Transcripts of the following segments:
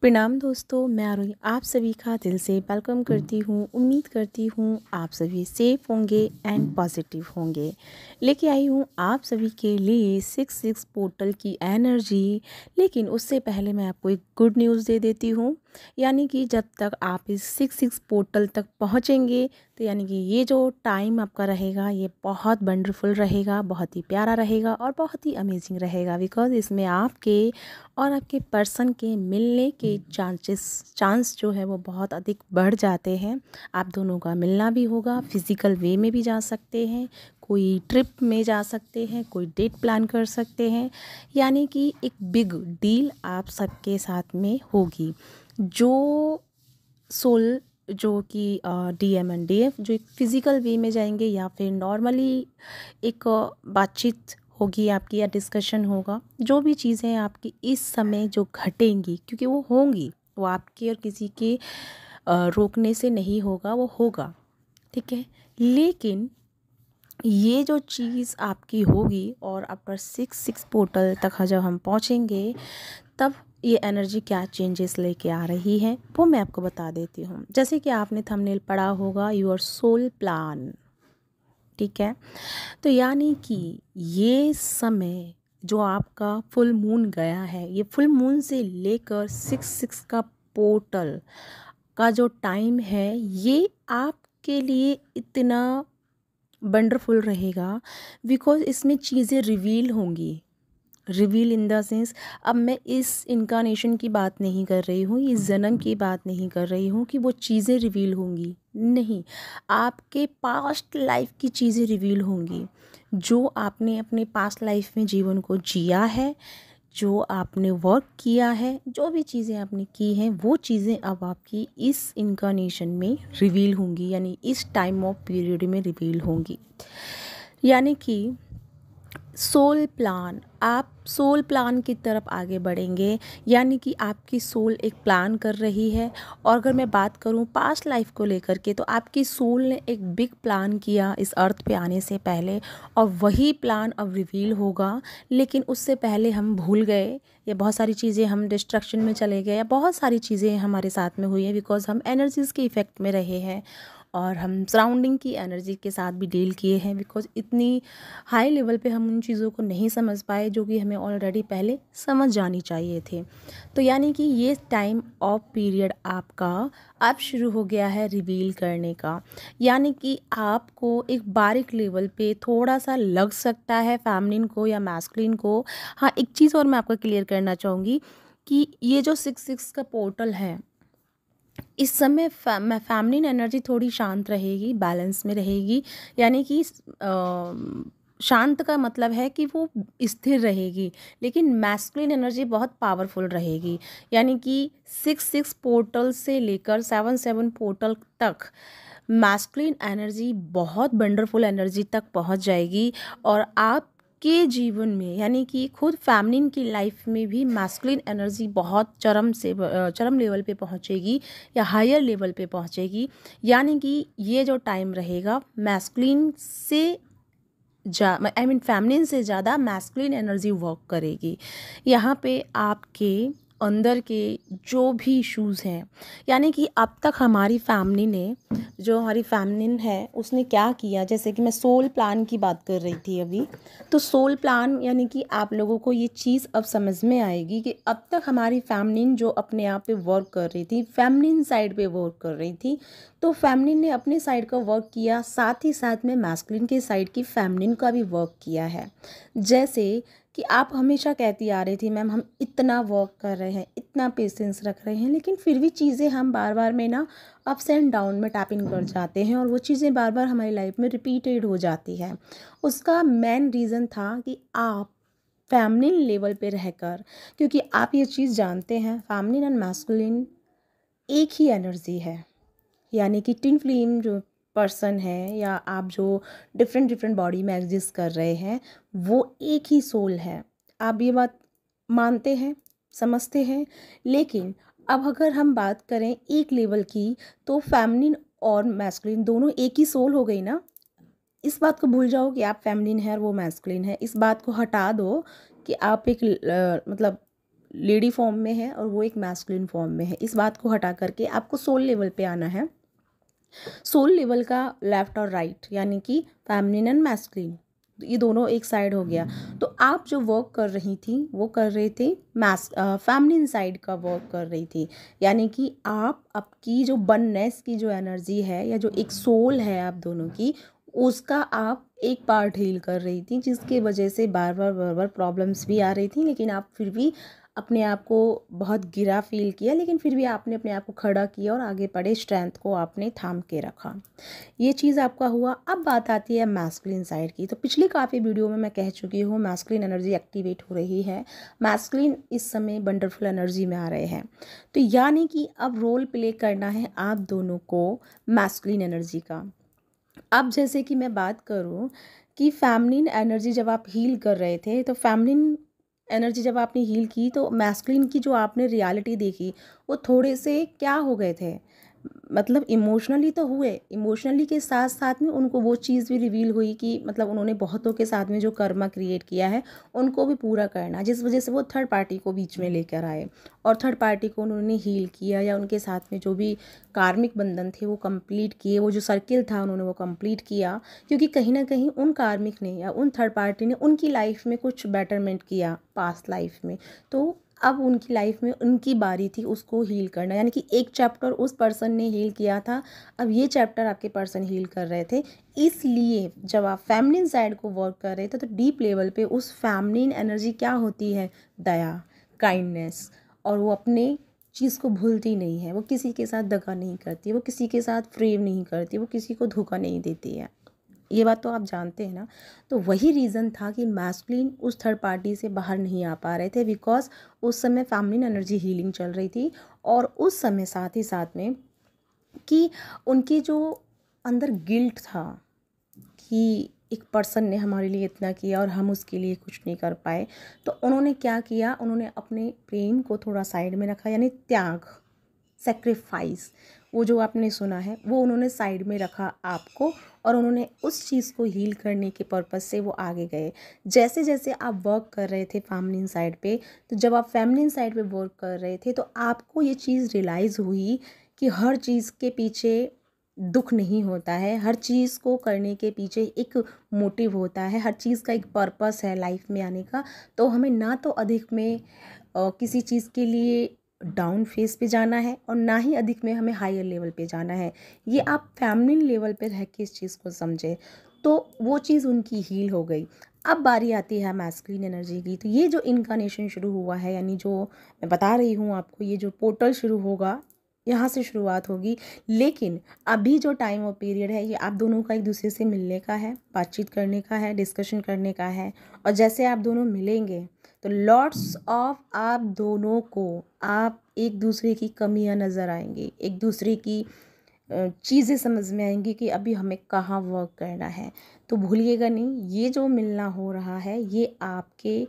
प्रणाम दोस्तों, मैं आरोही आप सभी का दिल से वेलकम करती हूँ। उम्मीद करती हूँ आप सभी सेफ होंगे एंड पॉजिटिव होंगे। लेके आई हूँ आप सभी के लिए 6 पोर्टल की एनर्जी। लेकिन उससे पहले मैं आपको एक गुड न्यूज़ दे देती हूँ। यानी कि जब तक आप इस 6 पोर्टल तक पहुँचेंगे तो यानी कि ये जो टाइम आपका रहेगा ये बहुत वंडरफुल रहेगा, बहुत ही प्यारा रहेगा और बहुत ही अमेजिंग रहेगा। बिकॉज़ इसमें आपके और आपके पर्सन के मिलने के चांस जो है वो बहुत अधिक बढ़ जाते हैं। आप दोनों का मिलना भी होगा, फिज़िकल वे में भी जा सकते हैं, कोई ट्रिप में जा सकते हैं, कोई डेट प्लान कर सकते हैं। यानी कि एक बिग डील आप सबके साथ में होगी। जो सोल जो कि डीएम एंड डीएफ जो एक फ़िज़िकल वे में जाएंगे या फिर नॉर्मली एक बातचीत होगी आपकी या डिस्कशन होगा। जो भी चीज़ें आपकी इस समय जो घटेंगी, क्योंकि वो होंगी, वो आपके और किसी के रोकने से नहीं होगा, वो होगा, ठीक है। लेकिन ये जो चीज़ आपकी होगी और आफ्टर 6 पोर्टल तक जब हम पहुँचेंगे तब ये एनर्जी क्या चेंजेस लेके आ रही है वो मैं आपको बता देती हूँ। जैसे कि आपने थंबनेल पढ़ा होगा, योर सोल प्लान, ठीक है। तो यानी कि ये समय जो आपका फुल मून गया है, ये फुल मून से लेकर 6 का पोर्टल का जो टाइम है ये आपके लिए इतना वंडरफुल रहेगा। बिकॉज इसमें चीज़ें रिवील होंगी। रिवील इन द सेंस, अब मैं इस इनकारनेशन की बात नहीं कर रही हूँ, इस जन्म की बात नहीं कर रही हूँ कि वो चीज़ें रिवील होंगी, नहीं। आपके पास्ट लाइफ की चीज़ें रिवील होंगी। जो आपने अपने पास्ट लाइफ में जीवन को जिया है, जो आपने वर्क किया है, जो भी चीज़ें आपने की हैं, वो चीज़ें अब आपकी इस इनकारनेशन में रिवील होंगी, यानी इस टाइम ऑफ पीरियड में रिवील होंगी। यानी कि सोल प्लान, आप सोल प्लान की तरफ आगे बढ़ेंगे। यानी कि आपकी सोल एक प्लान कर रही है। और अगर मैं बात करूं पास्ट लाइफ को लेकर के, तो आपकी सोल ने एक बिग प्लान किया इस अर्थ पे आने से पहले, और वही प्लान अब रिवील होगा। लेकिन उससे पहले हम भूल गए, या बहुत सारी चीज़ें हम डिस्ट्रक्शन में चले गए, या बहुत सारी चीज़ें हमारे साथ में हुई हैं बिकॉज हम एनर्जीज़ के इफ़ेक्ट में रहे हैं और हम सराउंडिंग की एनर्जी के साथ भी डील किए हैं। बिकॉज इतनी हाई लेवल पे हम उन चीज़ों को नहीं समझ पाए जो कि हमें ऑलरेडी पहले समझ जानी चाहिए थे। तो यानी कि ये टाइम ऑफ पीरियड आपका अब शुरू हो गया है रिवील करने का। यानी कि आपको एक बारीक लेवल पे थोड़ा सा लग सकता है फेमिनिन को या मैस्कुलिन को। हाँ, एक चीज़ और मैं आपको क्लियर करना चाहूँगी कि ये जो 6 का पोर्टल है, इस समय फेमिनिन एनर्जी थोड़ी शांत रहेगी, बैलेंस में रहेगी। यानी कि शांत का मतलब है कि वो स्थिर रहेगी, लेकिन मैस्कुलिन एनर्जी बहुत पावरफुल रहेगी। यानी कि 6 पोर्टल से लेकर 7 पोर्टल तक मैस्कुलिन एनर्जी बहुत वंडरफुल एनर्जी तक पहुंच जाएगी। और आप के जीवन में, यानी कि खुद फेमिनिन की लाइफ में भी मैस्कुलिन एनर्जी बहुत चरम लेवल पे पहुंचेगी या हायर लेवल पे पहुंचेगी। यानी कि ये जो टाइम रहेगा मैस्कुलिन से फेमिनिन से ज़्यादा मैस्कुलिन एनर्जी वर्क करेगी। यहाँ पे आपके अंदर के जो भी इश्यूज़ हैं, यानी कि अब तक हमारी फैमिली ने, जो हमारी फेमिनिन है उसने क्या किया, जैसे कि मैं सोल प्लान की बात कर रही थी अभी। तो सोल प्लान यानी कि आप लोगों को ये चीज़ अब समझ में आएगी कि अब तक हमारी फेमिनिन जो अपने आप पे वर्क कर रही थी, फेमिनिन साइड पे वर्क कर रही थी, तो फेमिनिन ने अपने साइड का वर्क किया, साथ ही साथ में मैस्कुलिन के साइड की फेमिनिन का भी वर्क किया है। जैसे कि आप हमेशा कहती आ रही थी, मैम हम इतना वर्क कर रहे हैं, इतना पेशेंस रख रहे हैं, लेकिन फिर भी चीज़ें हम बार बार में ना अप्स एंड डाउन में टैप इन कर जाते हैं और वो चीज़ें बार बार हमारी लाइफ में रिपीटेड हो जाती है। उसका मेन रीज़न था कि आप फेमिनिन लेवल पे रहकर, क्योंकि आप ये चीज़ जानते हैं फेमिनिन एंड मैस्कुलिन एक ही एनर्जी है। यानी कि ट्विन फ्लेम जो पर्सन है या आप जो डिफरेंट डिफरेंट बॉडी में एग्जिस्ट कर रहे हैं, वो एक ही सोल है। आप ये बात मानते हैं, समझते हैं। लेकिन अब अगर हम बात करें एक लेवल की, तो फेमिनिन और मैस्कुलिन दोनों एक ही सोल हो गई ना। इस बात को भूल जाओ कि आप फेमिनिन है और वो मैस्कुलिन है। इस बात को हटा दो कि आप एक मतलब लेडी फॉर्म में है और वो एक मैस्कुलिन फॉर्म में है। इस बात को हटा करके आपको सोल लेवल पे आना है। सोल लेवल का लेफ्ट और राइट यानी कि फेमिनिन एंड मैस्कुलिन, ये दोनों एक साइड हो गया। तो आप जो वर्क कर रही थी वो कर रहे थे फेमिनिन साइड का वर्क कर रही थी, यानी कि आप आपकी जो वननेस की जो एनर्जी है या जो एक सोल है आप दोनों की, उसका आप एक पार्ट हील कर रही थी, जिसके वजह से बार बार प्रॉब्लम्स भी आ रही थी, लेकिन आप फिर भी अपने आप को बहुत गिरा फील किया, लेकिन फिर भी आपने अपने आप को खड़ा किया और आगे बढ़े, स्ट्रेंथ को आपने थाम के रखा। ये चीज़ आपका हुआ। अब बात आती है मैस्कुलिन साइड की। तो पिछली काफ़ी वीडियो में मैं कह चुकी हूँ मैस्कुलिन एनर्जी एक्टिवेट हो रही है, मैस्कुलिन इस समय वंडरफुल एनर्जी में आ रहे हैं। तो यानी कि अब रोल प्ले करना है आप दोनों को मैस्कुलिन एनर्जी का। अब जैसे कि मैं बात करूं कि फेमिनिन एनर्जी जब आप हील कर रहे थे, तो फेमिनिन एनर्जी जब आपने हील की तो मैस्कुलिन की जो आपने रियलिटी देखी वो थोड़े से क्या हो गए थे, मतलब इमोशनली तो हुए, इमोशनली के साथ साथ में उनको वो चीज़ भी रिवील हुई कि मतलब उन्होंने बहुतों के साथ में जो कर्मा क्रिएट किया है उनको भी पूरा करना, जिस वजह से वो थर्ड पार्टी को बीच में लेकर आए और थर्ड पार्टी को उन्होंने हील किया, या उनके साथ में जो भी कार्मिक बंधन थे वो कंप्लीट किए, वो जो सर्किल था उन्होंने वो कंप्लीट किया, क्योंकि कहीं ना कहीं उन कार्मिक ने या उन थर्ड पार्टी ने उनकी लाइफ में कुछ बेटरमेंट किया पास्ट लाइफ में। तो अब उनकी लाइफ में उनकी बारी थी उसको हील करना, यानी कि एक चैप्टर उस पर्सन ने हील किया था, अब ये चैप्टर आपके पर्सन हील कर रहे थे। इसलिए जब आप फेमिनिन साइड को वर्क कर रहे थे तो डीप लेवल पे उस फेमिनिन एनर्जी क्या होती है, दया, काइंडनेस, और वो अपने चीज़ को भूलती नहीं है, वो किसी के साथ दगा नहीं करती, वो किसी के साथ फ्रेम नहीं करती, वो किसी को धोखा नहीं देती है। ये बात तो आप जानते हैं ना। तो वही रीज़न था कि मैस्कुलिन उस थर्ड पार्टी से बाहर नहीं आ पा रहे थे, बिकॉज उस समय फेमिनिन एनर्जी हीलिंग चल रही थी, और उस समय साथ ही साथ में कि उनकी जो अंदर गिल्ट था कि एक पर्सन ने हमारे लिए इतना किया और हम उसके लिए कुछ नहीं कर पाए, तो उन्होंने क्या किया, उन्होंने अपने प्रेम को थोड़ा साइड में रखा, यानी त्याग, सेक्रीफाइस, वो जो आपने सुना है वो उन्होंने साइड में रखा आपको, और उन्होंने उस चीज़ को हील करने के पर्पज़ से वो आगे गए। जैसे जैसे आप वर्क कर रहे थे फेमिनिन साइड पे, तो जब आप फेमिनिन साइड पे वर्क कर रहे थे तो आपको ये चीज़ रियलाइज़ हुई कि हर चीज़ के पीछे दुख नहीं होता है, हर चीज़ को करने के पीछे एक मोटिव होता है, हर चीज़ का एक पर्पस है लाइफ में आने का। तो हमें ना तो अधिक में किसी चीज़ के लिए डाउन फेस पे जाना है और ना ही अधिक में हमें हायर लेवल पे जाना है। ये आप फेमिनिन लेवल पे रह के इस चीज़ को समझे, तो वो चीज़ उनकी हील हो गई। अब बारी आती है मैस्कुलिन एनर्जी की। तो ये जो इनकार्नेशन शुरू हुआ है, यानी जो मैं बता रही हूँ आपको, ये जो पोर्टल शुरू होगा यहाँ से शुरुआत होगी, लेकिन अभी जो टाइम और पीरियड है ये आप दोनों का एक दूसरे से मिलने का है, बातचीत करने का है, डिस्कशन करने का है। और जैसे आप दोनों मिलेंगे तो लॉट्स ऑफ आप दोनों को आप एक दूसरे की कमियां नज़र आएंगी, एक दूसरे की चीज़ें समझ में आएंगी कि अभी हमें कहाँ वर्क करना है। तो भूलिएगा नहीं, ये जो मिलना हो रहा है ये आपके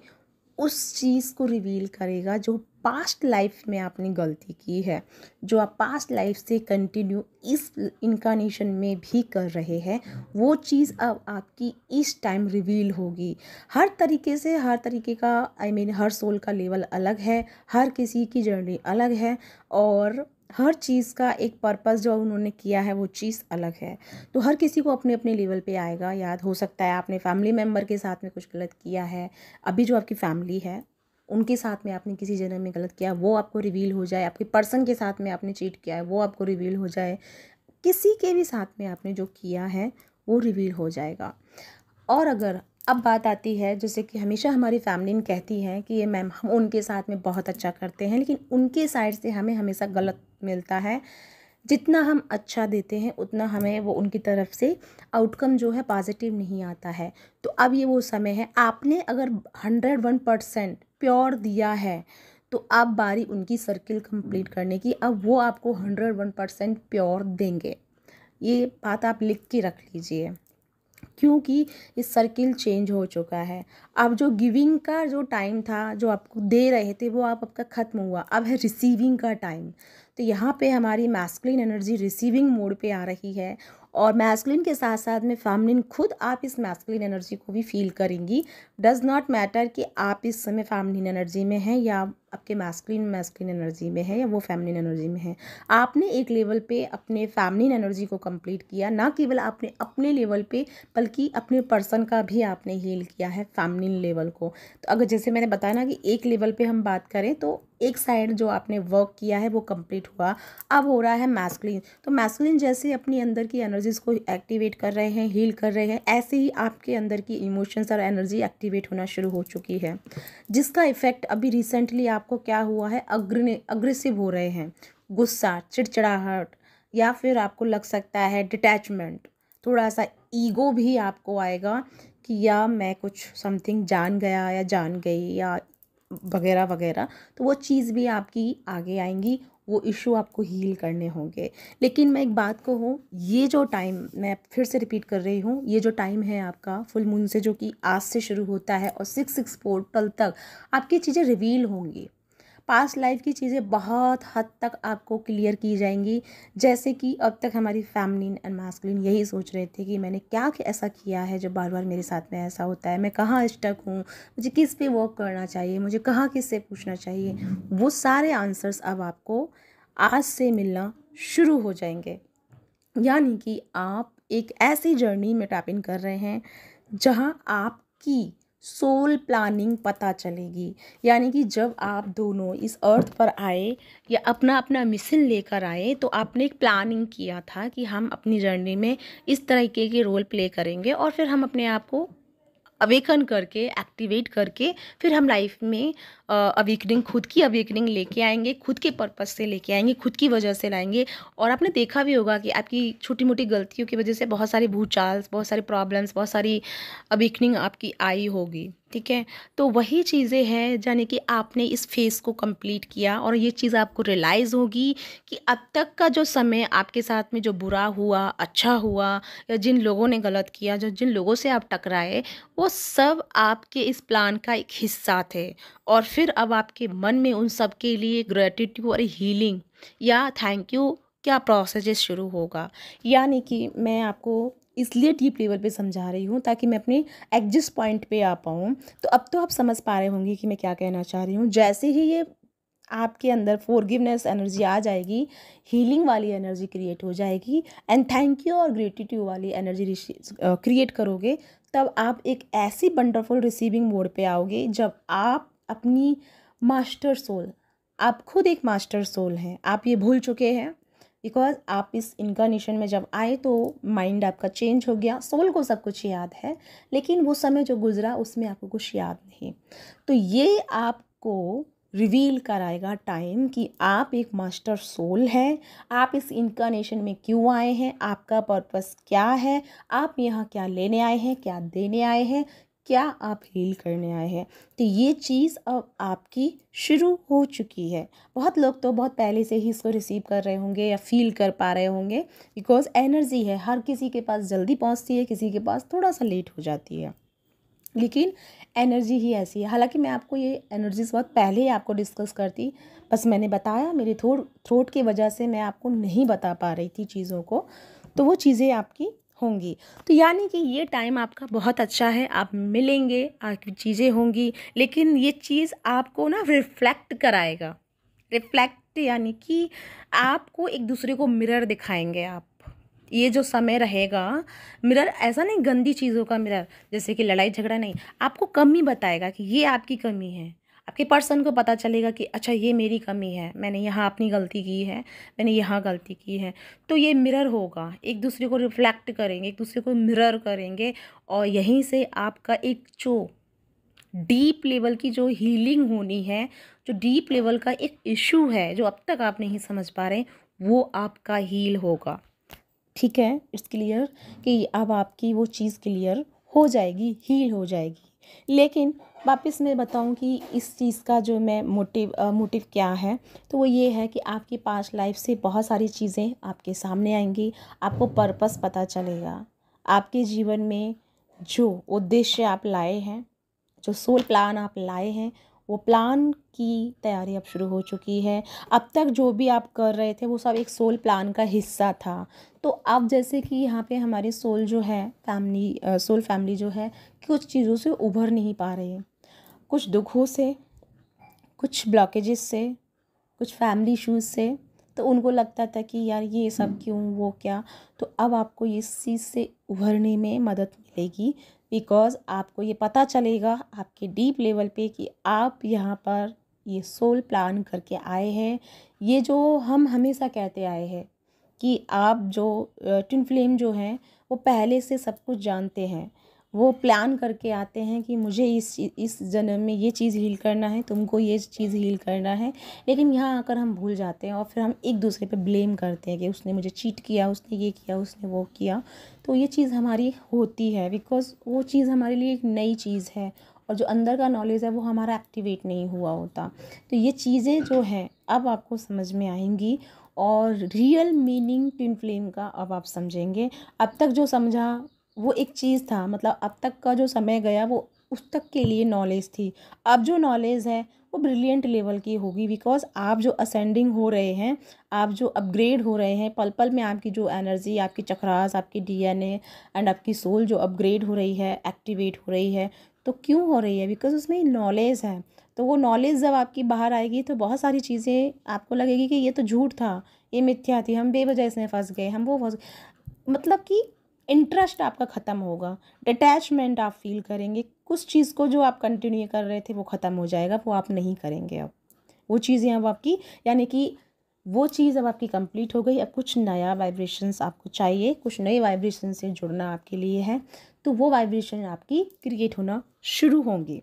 उस चीज़ को रिवील करेगा जो पास्ट लाइफ में आपने गलती की है, जो आप पास्ट लाइफ से कंटिन्यू इस इनकारनेशन में भी कर रहे हैं, वो चीज़ अब आपकी इस टाइम रिवील होगी। हर तरीके से, हर तरीके का हर सोल का लेवल अलग है, हर किसी की जर्नी अलग है, और हर चीज़ का एक पर्पस जो उन्होंने किया है वो चीज़ अलग है। तो हर किसी को अपने अपने लेवल पे आएगा याद। हो सकता है आपने फैमिली मेम्बर के साथ में कुछ गलत किया है, अभी जो आपकी फैमिली है उनके साथ में आपने किसी जन्म में गलत किया वो आपको रिवील हो जाए, आपके पर्सन के साथ में आपने चीट किया है वो आपको रिवील हो जाए, किसी के भी साथ में आपने जो किया है वो रिवील हो जाएगा। और अगर अब बात आती है, जैसे कि हमेशा हमारी फैमिली कहती है कि ये मैम हम उनके साथ में बहुत अच्छा करते हैं, लेकिन उनके साइड से हमें हमेशा गलत मिलता है। जितना हम अच्छा देते हैं उतना हमें वो उनकी तरफ से आउटकम जो है पॉजिटिव नहीं आता है। तो अब ये वो समय है, आपने अगर 101% प्योर दिया है तो अब बारी उनकी सर्किल कंप्लीट करने की, अब वो आपको 101% प्योर देंगे। ये बात आप लिख के रख लीजिए, क्योंकि ये सर्किल चेंज हो चुका है। अब जो गिविंग का जो टाइम था, जो आपको दे रहे थे वो आप आपका ख़त्म हुआ, अब है रिसीविंग का टाइम। तो यहाँ पे हमारी मैस्कुलिन एनर्जी रिसीविंग मोड पे आ रही है, और मैस्कुलिन के साथ साथ में फेमिनिन, खुद आप इस मैस्कुलिन एनर्जी को भी फील करेंगी। डज़ नॉट मैटर कि आप इस समय फेमिनिन एनर्जी में हैं या आपके मैस्कुलिन एनर्जी में है या वो फेमिनिन एनर्जी में है। आपने एक लेवल पे अपने फेमिनिन एनर्जी को कंप्लीट किया, ना केवल आपने अपने लेवल पे बल्कि अपने पर्सन का भी आपने हील किया है फेमिनिन लेवल को। तो अगर जैसे मैंने बताया ना कि एक लेवल पे हम बात करें तो एक साइड जो आपने वर्क किया है वो कंप्लीट हुआ, अब हो रहा है मैस्कुलिन। तो मैस्कुलिन जैसे अपनी अंदर की एनर्जीज को एक्टिवेट कर रहे हैं, हील कर रहे हैं, ऐसे ही आपके अंदर की इमोशंस और एनर्जी एक्टिवेट होना शुरू हो चुकी है, जिसका इफेक्ट अभी रिसेंटली आपको क्या हुआ है, अग्रेसिव हो रहे हैं, गुस्सा, चिड़चिड़ाहट, या फिर आपको लग सकता है डिटैचमेंट, थोड़ा सा ईगो भी आपको आएगा कि या मैं कुछ समथिंग जान गया या जान गई या वगैरह वगैरह। तो वो चीज़ भी आपकी आगे आएंगी, वो इशू आपको हील करने होंगे। लेकिन मैं एक बात कहूँ, ये जो टाइम, मैं फिर से रिपीट कर रही हूँ, ये जो टाइम है आपका फुल मून से जो कि आज से शुरू होता है और 6/6 पोर्टल तक आपकी चीज़ें रिवील होंगी। पास्ट लाइफ की चीज़ें बहुत हद तक आपको क्लियर की जाएंगी। जैसे कि अब तक हमारी फेमिनिन एंड मैस्कुलिन यही सोच रहे थे कि मैंने क्या ऐसा किया है जो बार बार मेरे साथ में ऐसा होता है, मैं कहाँ स्टक हूँ, मुझे किस पे वर्क करना चाहिए, मुझे कहाँ किससे पूछना चाहिए। वो सारे आंसर्स अब आपको आज से मिलना शुरू हो जाएंगे। यानी कि आप एक ऐसी जर्नी में टैप इन कर रहे हैं जहाँ आपकी सोल प्लानिंग पता चलेगी। यानी कि जब आप दोनों इस अर्थ पर आए या अपना अपना मिशन लेकर आए तो आपने एक प्लानिंग किया था कि हम अपनी जर्नी में इस तरीके के रोल प्ले करेंगे और फिर हम अपने आप को अवेकन करके, एक्टिवेट करके, फिर हम लाइफ में अवेकनिंग, खुद की अवेकनिंग लेके आएंगे, खुद के पर्पस से लेके आएंगे, खुद की वजह से लाएंगे। और आपने देखा भी होगा कि आपकी छोटी मोटी गलतियों की वजह से बहुत सारी भूचाल, बहुत सारी प्रॉब्लम्स, बहुत सारी अवेकनिंग आपकी आई होगी, ठीक है। तो वही चीज़ें हैं, यानी कि आपने इस फेज़ को कंप्लीट किया और ये चीज़ आपको रियलाइज़ होगी कि अब तक का जो समय आपके साथ में जो बुरा हुआ, अच्छा हुआ, या जिन लोगों ने गलत किया, जो जिन लोगों से आप टकराए, वो सब आपके इस प्लान का एक हिस्सा थे। और फिर अब आपके मन में उन सब के लिए ग्रेटिट्यूड और हीलिंग या थैंक यू क्या प्रोसेस शुरू होगा। यानी कि मैं आपको इसलिए डीप लेवल पे समझा रही हूँ ताकि मैं अपने एग्जिस्ट पॉइंट पे आ पाऊँ। तो अब तो आप समझ पा रहे होंगे कि मैं क्या कहना चाह रही हूँ। जैसे ही ये आपके अंदर फॉरगिवनेस एनर्जी आ जाएगी, हीलिंग वाली एनर्जी क्रिएट हो जाएगी एंड थैंक यू और ग्रेटिट्यूड वाली एनर्जी क्रिएट करोगे, तब आप एक ऐसी वंडरफुल रिसीविंग मोड पे आओगे जब आप अपनी मास्टर सोल, आप खुद एक मास्टर सोल हैं, आप ये भूल चुके हैं। बिकॉज आप इस इनकारनेशन में जब आए तो माइंड आपका चेंज हो गया, सोल को सब कुछ याद है, लेकिन वो समय जो गुजरा उसमें आपको कुछ याद नहीं। तो ये आपको रिवील कराएगा टाइम कि आप एक मास्टर सोल हैं, आप इस इनकारनेशन में क्यों आए हैं, आपका पर्पस क्या है, आप यहाँ क्या लेने आए हैं, क्या देने आए हैं, क्या आप हील करने आए हैं। तो ये चीज़ अब आपकी शुरू हो चुकी है। बहुत लोग तो बहुत पहले से ही इसको रिसीव कर रहे होंगे या फील कर पा रहे होंगे, बिकॉज एनर्जी है, हर किसी के पास जल्दी पहुंचती है, किसी के पास थोड़ा सा लेट हो जाती है, लेकिन एनर्जी ही ऐसी है। हालांकि मैं आपको ये एनर्जीज बहुत पहले ही आपको डिस्कस करती, बस मैंने बताया मेरी थ्रोट की वजह से मैं आपको नहीं बता पा रही थी चीज़ों को, तो वो चीज़ें आपकी होंगी। तो यानी कि ये टाइम आपका बहुत अच्छा है, आप मिलेंगे, आपकी चीज़ें होंगी, लेकिन ये चीज़ आपको ना रिफ्लेक्ट कराएगा। रिफ्लेक्ट यानी कि आपको एक दूसरे को मिरर दिखाएंगे आप। ये जो समय रहेगा, मिरर ऐसा नहीं गंदी चीज़ों का मिरर, जैसे कि लड़ाई झगड़ा नहीं, आपको कमी बताएगा कि ये आपकी कमी है। आपके पर्सन को पता चलेगा कि अच्छा ये मेरी कमी है, मैंने यहाँ अपनी गलती की है, मैंने यहाँ गलती की है। तो ये मिरर होगा, एक दूसरे को रिफ्लेक्ट करेंगे, एक दूसरे को मिरर करेंगे, और यहीं से आपका एक जो डीप लेवल की जो हीलिंग होनी है, जो डीप लेवल का एक इशू है जो अब तक आप नहीं समझ पा रहे, वो आपका हील होगा। ठीक है, इट्स क्लियर कि अब आपकी वो चीज़ क्लियर हो जाएगी, हील हो जाएगी। लेकिन वापस मैं बताऊं कि इस चीज़ का जो मैं मोटिव क्या है, तो वो ये है कि आपकी पास्ट लाइफ से बहुत सारी चीज़ें आपके सामने आएंगी, आपको पर्पस पता चलेगा, आपके जीवन में जो उद्देश्य आप लाए हैं, जो सोल प्लान आप लाए हैं, वो प्लान की तैयारी अब शुरू हो चुकी है। अब तक जो भी आप कर रहे थे वो सब एक सोल प्लान का हिस्सा था। तो अब जैसे कि यहाँ पे हमारी सोल जो है सोल फैमिली जो है कुछ चीज़ों से उभर नहीं पा रही है, कुछ दुखों से, कुछ ब्लॉकेजेस से, कुछ फैमिली इश्यूज से। तो उनको लगता था कि यार ये सब क्यों, वो क्या। तो अब आपको इस चीज़ से उभरने में मदद मिलेगी, बिकॉज़ आपको ये पता चलेगा आपके डीप लेवल पे कि आप यहाँ पर ये सोल प्लान करके आए हैं। ये जो हम हमेशा कहते आए हैं कि आप जो ट्विन फ्लेम जो हैं वो पहले से सब कुछ जानते हैं। वो प्लान करके आते हैं कि मुझे इस जन्म में ये चीज़ हील करना है, तुमको ये चीज़ हील करना है। लेकिन यहाँ आकर हम भूल जाते हैं और फिर हम एक दूसरे पे ब्लेम करते हैं कि उसने मुझे चीट किया, उसने ये किया, उसने वो किया। तो ये चीज़ हमारी होती है बिकॉज़ वो चीज़ हमारे लिए एक नई चीज़ है और जो अंदर का नॉलेज है वो हमारा एक्टिवेट नहीं हुआ होता। तो ये चीज़ें जो हैं अब आपको समझ में आएंगी और रियल मीनिंग ट्विन फ्लेम का अब आप समझेंगे। अब तक जो समझा वो एक चीज़ था, मतलब अब तक का जो समय गया वो उस तक के लिए नॉलेज थी। अब जो नॉलेज है वो ब्रिलियंट लेवल की होगी, बिकॉज़ आप जो असेंडिंग हो रहे हैं, आप जो अपग्रेड हो रहे हैं, पल पल में आपकी जो एनर्जी, आपकी चक्रास, आपकी डीएनए एंड आपकी सोल जो अपग्रेड हो रही है, एक्टिवेट हो रही है। तो क्यों हो रही है? बिकॉज़ उसमें नॉलेज है। तो वो नॉलेज जब आपकी बाहर आएगी तो बहुत सारी चीज़ें आपको लगेगी कि ये तो झूठ था, ये मिथ्या थी, हम बेवजह इसमें फंस गए, हम वो फंस, मतलब कि इंटरेस्ट आपका ख़त्म होगा, डिटैचमेंट आप फील करेंगे। कुछ चीज़ को जो आप कंटिन्यू कर रहे थे वो ख़त्म हो जाएगा, वो आप नहीं करेंगे अब। वो चीज़ें अब आपकी, यानी कि वो चीज़ अब आपकी कंप्लीट हो गई। अब कुछ नया वाइब्रेशंस आपको चाहिए, कुछ नए वाइब्रेशन से जुड़ना आपके लिए है। तो वो वाइब्रेशन आपकी क्रिएट होना शुरू होंगी,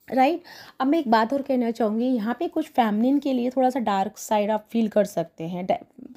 राइट। अब मैं एक बात और कहना चाहूँगी, यहाँ पे कुछ फेमिनिन के लिए थोड़ा सा डार्क साइड आप फील कर सकते हैं,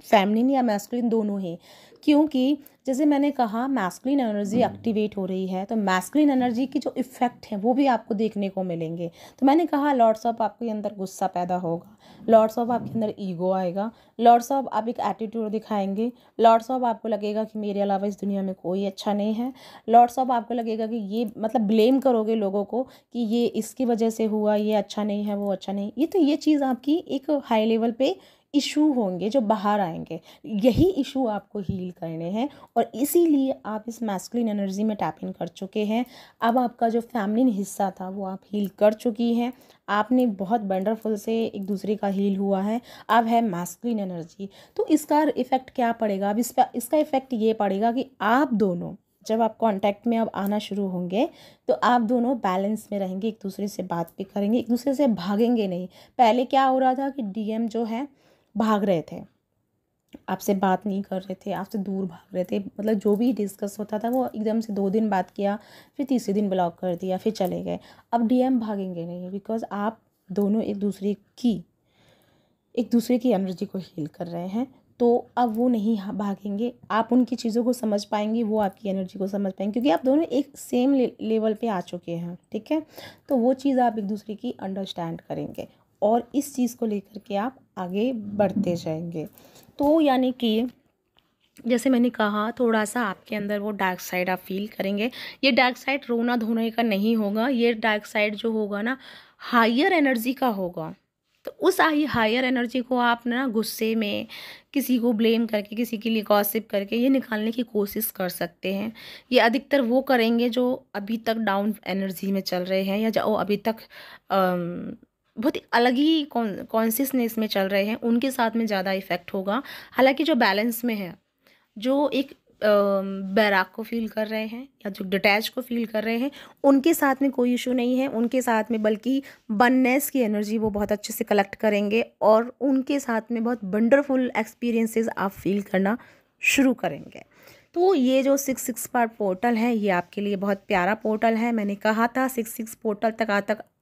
फेमिनिन या मैस्कुलिन दोनों ही। क्योंकि जैसे मैंने कहा मैस्कुलिन एनर्जी एक्टिवेट हो रही है, तो मैस्कुलिन एनर्जी की जो इफ़ेक्ट है वो भी आपको देखने को मिलेंगे। तो मैंने कहा लॉट्स ऑफ आपके अंदर गुस्सा पैदा होगा, लॉट्स ऑफ आपके अंदर ईगो आएगा, लॉट्स ऑफ आप एक एटीट्यूड दिखाएंगे, लॉट्स ऑफ आपको लगेगा कि मेरे अलावा इस दुनिया में कोई अच्छा नहीं है, लॉट्स ऑफ आपको लगेगा कि ये, मतलब ब्लेम करोगे लोगों को कि ये इसकी वजह से हुआ, ये अच्छा नहीं है, वो अच्छा नहीं। ये चीज़ आपकी एक हाई लेवल पे इशू होंगे जो बाहर आएंगे। यही इशू आपको हील करने हैं और इसीलिए आप इस मैस्कुलिन एनर्जी में टैप इन कर चुके हैं। अब आपका जो फेमिनिन हिस्सा था वो आप हील कर चुकी हैं। आपने बहुत वंडरफुल से एक दूसरे का हील हुआ है। अब है मैस्कुलिन एनर्जी। तो इसका इफ़ेक्ट क्या पड़ेगा? अब इसका इफ़ेक्ट ये पड़ेगा कि आप दोनों जब आप कांटेक्ट में अब आना शुरू होंगे तो आप दोनों बैलेंस में रहेंगे, एक दूसरे से बात भी करेंगे, एक दूसरे से भागेंगे नहीं। पहले क्या हो रहा था कि डीएम जो है भाग रहे थे, आपसे बात नहीं कर रहे थे, आपसे दूर भाग रहे थे, मतलब जो भी डिस्कस होता था वो एकदम से 2 दिन बात किया, फिर तीसरे दिन ब्लॉक कर दिया, फिर चले गए। अब डीएम भागेंगे नहीं, बिकॉज आप दोनों एक दूसरे की एनर्जी को हील कर रहे हैं। तो अब वो नहीं भागेंगे, आप उनकी चीज़ों को समझ पाएंगे, वो आपकी एनर्जी को समझ पाएंगे, क्योंकि आप दोनों एक सेम लेवल पे आ चुके हैं, ठीक है। तो वो चीज़ आप एक दूसरे की अंडरस्टैंड करेंगे और इस चीज़ को लेकर के आप आगे बढ़ते जाएंगे। तो यानी कि जैसे मैंने कहा थोड़ा सा आपके अंदर वो डार्क साइड आप फील करेंगे। ये डार्क साइड रोना धोने का नहीं होगा, ये डार्क साइड जो होगा ना हायर एनर्जी का होगा। तो उस हायर एनर्जी को आप ना गुस्से में किसी को ब्लेम करके, किसी के लिए गॉसिप करके ये निकालने की कोशिश कर सकते हैं। ये अधिकतर वो करेंगे जो अभी तक डाउन एनर्जी में चल रहे हैं या जो अभी तक बहुत ही अलग ही कॉन्शियसनेस में चल रहे हैं, उनके साथ में ज़्यादा इफ़ेक्ट होगा। हालांकि जो बैलेंस में है, जो एक बैराक को फील कर रहे हैं या जो डिटैच को फील कर रहे हैं, उनके साथ में कोई इशू नहीं है। उनके साथ में बल्कि वननेस की एनर्जी वो बहुत अच्छे से कलेक्ट करेंगे और उनके साथ में बहुत वंडरफुल एक्सपीरियंसेस आप फील करना शुरू करेंगे। तो ये जो 6 पार्ट पोर्टल है ये आपके लिए बहुत प्यारा पोर्टल है। मैंने कहा था 6 पोर्टल तक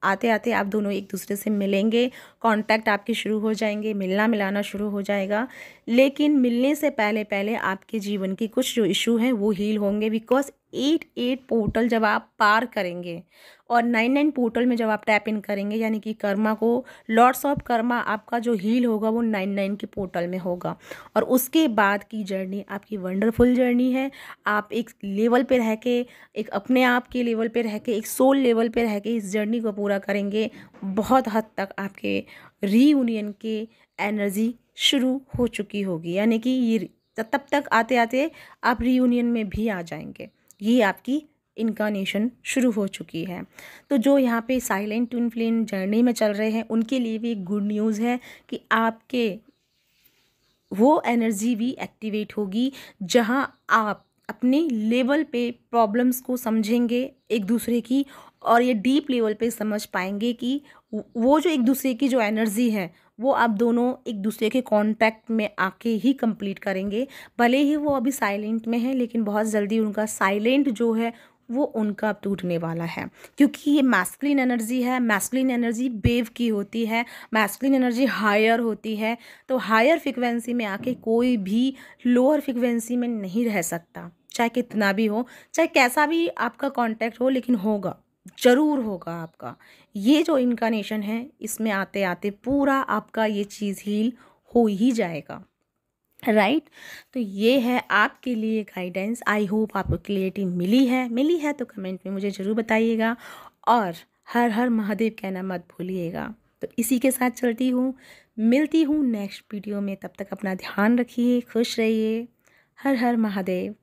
आते आते आप दोनों एक दूसरे से मिलेंगे, कांटेक्ट आपके शुरू हो जाएंगे, मिलना मिलाना शुरू हो जाएगा। लेकिन मिलने से पहले पहले आपके जीवन की कुछ जो इशू हैं वो हील होंगे, बिकॉज 8 पोर्टल जब आप पार करेंगे और 9 पोर्टल में जब आप टैप इन करेंगे, यानी कि कर्मा को, लॉट्स ऑफ कर्मा आपका जो हील होगा वो 9 के पोर्टल में होगा। और उसके बाद की जर्नी आपकी वंडरफुल जर्नी है। आप एक लेवल पे रह के, एक अपने आप के लेवल पे रह के, एक सोल लेवल पे रह के इस जर्नी को पूरा करेंगे। बहुत हद तक आपके रीयूनियन के एनर्जी शुरू हो चुकी होगी, यानी कि ये तब तक आते आते आप रीयूनियन में भी आ जाएंगे। ये आपकी इनकारनेशन शुरू हो चुकी है। तो जो यहाँ पे साइलेंट ट्विन फ्लेम जर्नी में चल रहे हैं उनके लिए भी एक गुड न्यूज़ है कि आपके वो एनर्जी भी एक्टिवेट होगी जहाँ आप अपने लेवल पे प्रॉब्लम्स को समझेंगे एक दूसरे की, और ये डीप लेवल पे समझ पाएंगे कि वो जो एक दूसरे की जो एनर्जी है वो आप दोनों एक दूसरे के कांटेक्ट में आके ही कंप्लीट करेंगे। भले ही वो अभी साइलेंट में है, लेकिन बहुत जल्दी उनका साइलेंट जो है वो उनका टूटने वाला है, क्योंकि ये मैस्कुलिन एनर्जी है। मैस्कुलिन एनर्जी वेव की होती है, मैस्कुलिन एनर्जी हायर होती है। तो हायर फ्रिक्वेंसी में आके कोई भी लोअर फ्रिक्वेंसी में नहीं रह सकता, चाहे कितना भी हो, चाहे कैसा भी आपका कांटेक्ट हो, लेकिन होगा, ज़रूर होगा आपका। ये जो इनकारनेशन है इसमें आते आते पूरा आपका ये चीज़ हील हो ही जाएगा, राइट। तो ये है आपके लिए गाइडेंस। आई होप आपको क्लियरिटी मिली है तो कमेंट में मुझे ज़रूर बताइएगा, और हर हर महादेव कहना मत भूलिएगा। तो इसी के साथ चलती हूँ, मिलती हूँ नेक्स्ट वीडियो में। तब तक अपना ध्यान रखिए, खुश रहिए। हर हर महादेव।